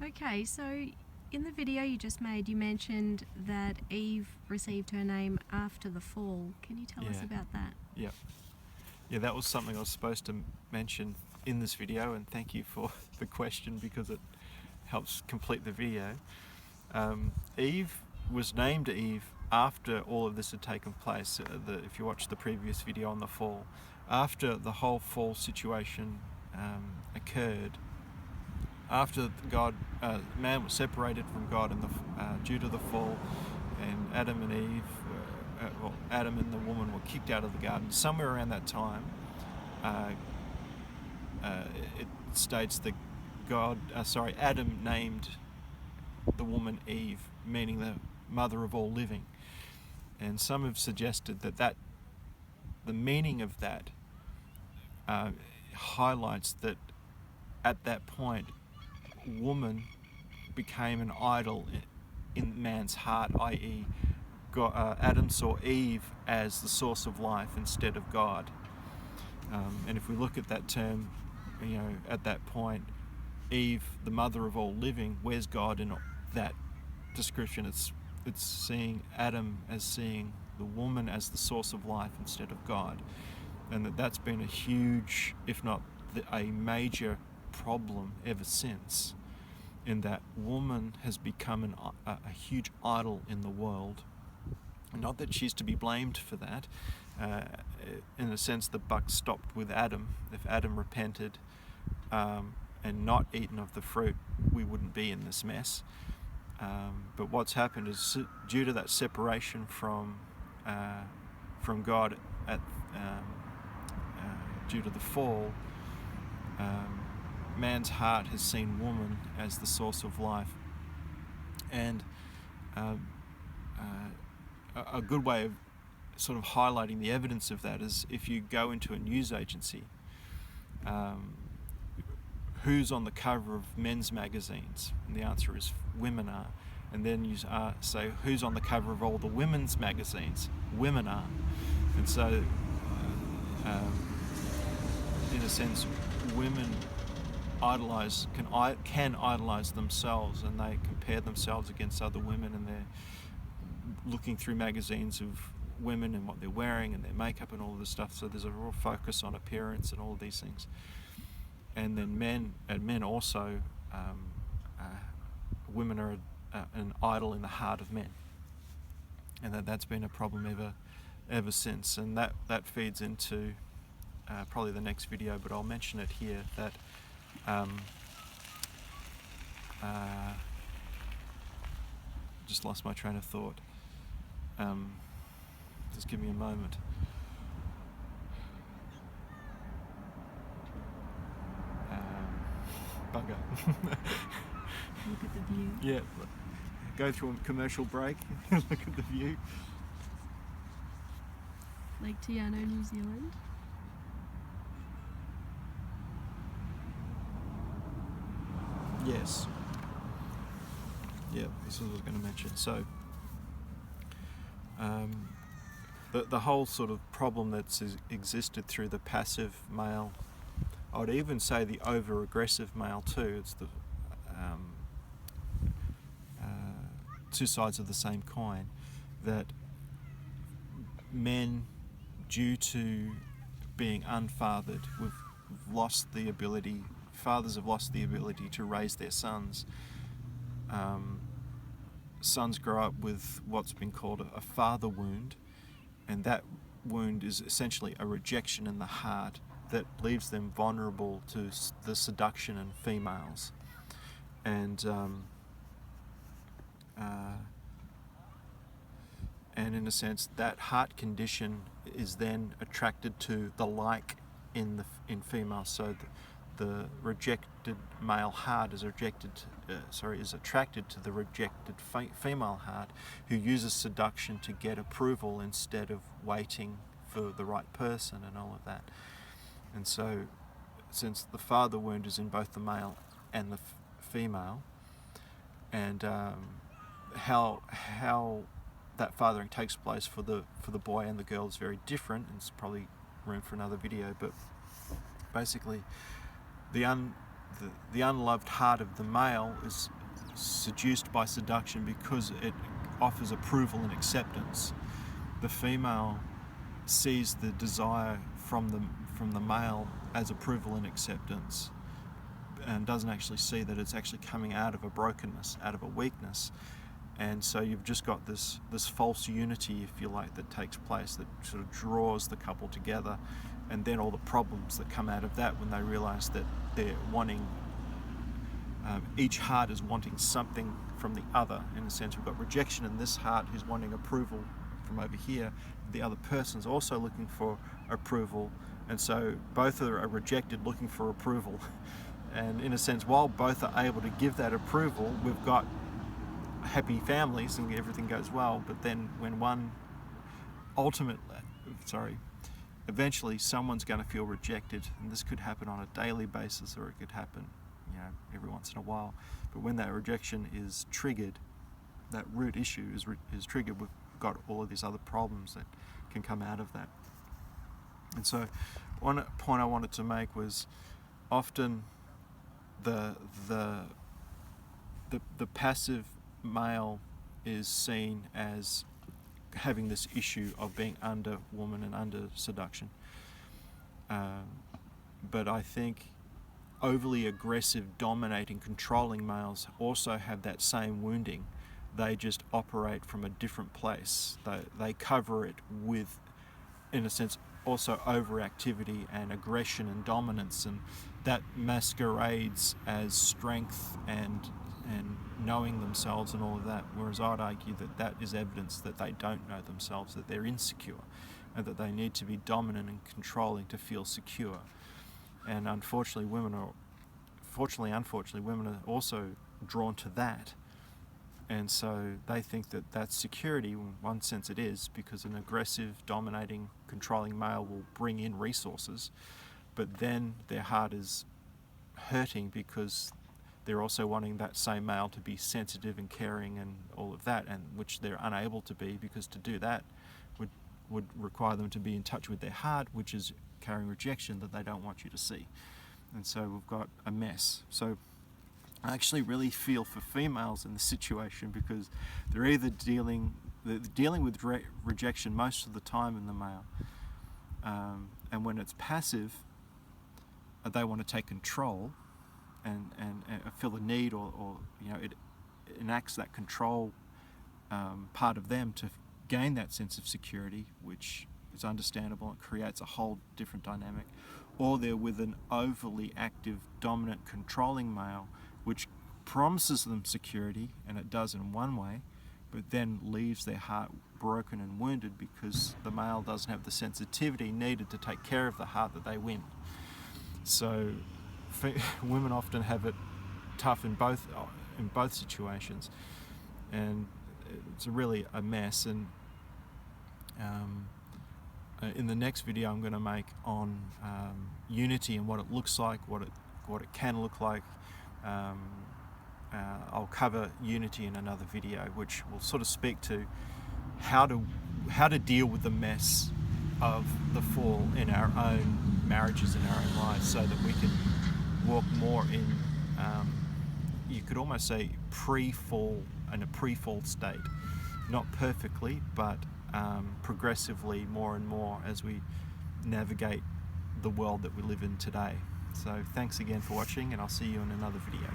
Okay, so in the video you just made, you mentioned that Eve received her name after the fall. Can you tell us about that? Yeah, that was something I was supposed to mention in this video, and thank you for the question because it helps complete the video. Eve was named Eve after all of this had taken place. If you watch the previous video on the fall, after the whole fall situation occurred, after man was separated from God due to the fall, and Adam and Eve, Adam and the woman were kicked out of the garden. Somewhere around that time, it states that Adam named the woman Eve, meaning the mother of all living. And some have suggested that the meaning of that highlights that at that point, woman became an idol in man's heart, i.e. Adam saw Eve as the source of life instead of God. And if we look at that term, at that point, Eve, the mother of all living, where's God in that description? It's seeing Adam as seeing the woman as the source of life instead of God. And that's been a huge, if not a major problem ever since, in that woman has become a huge idol in the world. Not that she's to be blamed for that. In a sense, the buck stopped with Adam. If Adam repented and not eaten of the fruit, we wouldn't be in this mess. But what's happened is, due to that separation from God due to the fall, man's heart has seen woman as the source of life. And a good way of sort of highlighting the evidence of that is if you go into a news agency, who's on the cover of men's magazines? And the answer is women are. And then you say, who's on the cover of all the women's magazines? Women are. And so, in a sense, women can idolize themselves, and they compare themselves against other women, and they're looking through magazines of women and what they're wearing and their makeup and all of this stuff. So there's a real focus on appearance and all of these things. And then men also, women are an idol in the heart of men, and that's been a problem ever since. And that feeds into probably the next video, but I'll mention it here, that just lost my train of thought. Just give me a moment. Bugger. Look at the view. Yeah, go through a commercial break, look at the view. Lake Tiano, New Zealand. Yes. Yeah, this is what I was going to mention. So, the whole sort of problem that's existed through the passive male, I would even say the over-aggressive male too. It's the two sides of the same coin. That men, due to being unfathered, fathers have lost the ability to raise their sons. Sons grow up with what's been called a father wound, and that wound is essentially a rejection in the heart that leaves them vulnerable to the seduction in females. And in a sense, that heart condition is then attracted to the like in females. So the rejected male heart is attracted to the rejected female heart, who uses seduction to get approval instead of waiting for the right person and all of that. And so, since the father wound is in both the male and the female, and how that fathering takes place for the boy and the girl is very different, and it's probably room for another video. But basically, the the unloved heart of the male is seduced by seduction because it offers approval and acceptance. The female sees the desire from the male as approval and acceptance, and doesn't actually see that it's actually coming out of a brokenness, out of a weakness. And so you've just got this false unity, if you like, that takes place, that sort of draws the couple together, and then all the problems that come out of that when they realize that they're wanting, each heart is wanting something from the other. In a sense, we've got rejection in this heart who's wanting approval from over here. The other person's also looking for approval, and so both are rejected, looking for approval. And in a sense, while both are able to give that approval, we've got happy families and everything goes well. But then when one eventually someone's going to feel rejected, and this could happen on a daily basis, or it could happen, every once in a while. But when that rejection is triggered, that root issue is triggered, we've got all of these other problems that can come out of that. And so one point I wanted to make was, often the passive male is seen as having this issue of being under woman and under seduction. But I think overly aggressive, dominating, controlling males also have that same wounding. They just operate from a different place. They cover it with, in a sense, also overactivity and aggression and dominance, and that masquerades as strength and knowing themselves and all of that. Whereas I'd argue that is evidence that they don't know themselves, that they're insecure, and that they need to be dominant and controlling to feel secure. And unfortunately, women are also drawn to that. And so they think that that's security. In one sense it is, because an aggressive, dominating, controlling male will bring in resources, but then their heart is hurting because they're also wanting that same male to be sensitive and caring and all of that, and which they're unable to be, because to do that would require them to be in touch with their heart, which is carrying rejection that they don't want you to see. And so we've got a mess. So I actually really feel for females in this situation, because they're either dealing with rejection most of the time in the male, and when it's passive, they want to take control and feel the need, or it enacts that control part of them to gain that sense of security, which is understandable and creates a whole different dynamic. Or they're with an overly active, dominant, controlling male, which promises them security, and it does in one way, but then leaves their heart broken and wounded because the male doesn't have the sensitivity needed to take care of the heart that they win. So women often have it tough in both situations, and it's really a mess. And in the next video I'm going to make on unity and what it looks like, what it can look like. I'll cover unity in another video, which will sort of speak to how to deal with the mess of the fall in our own marriages, in our own lives, so that we can walk more in, you could almost say, pre-fall, in a pre-fall state. Not perfectly, but progressively more and more as we navigate the world that we live in today. So thanks again for watching, and I'll see you in another video.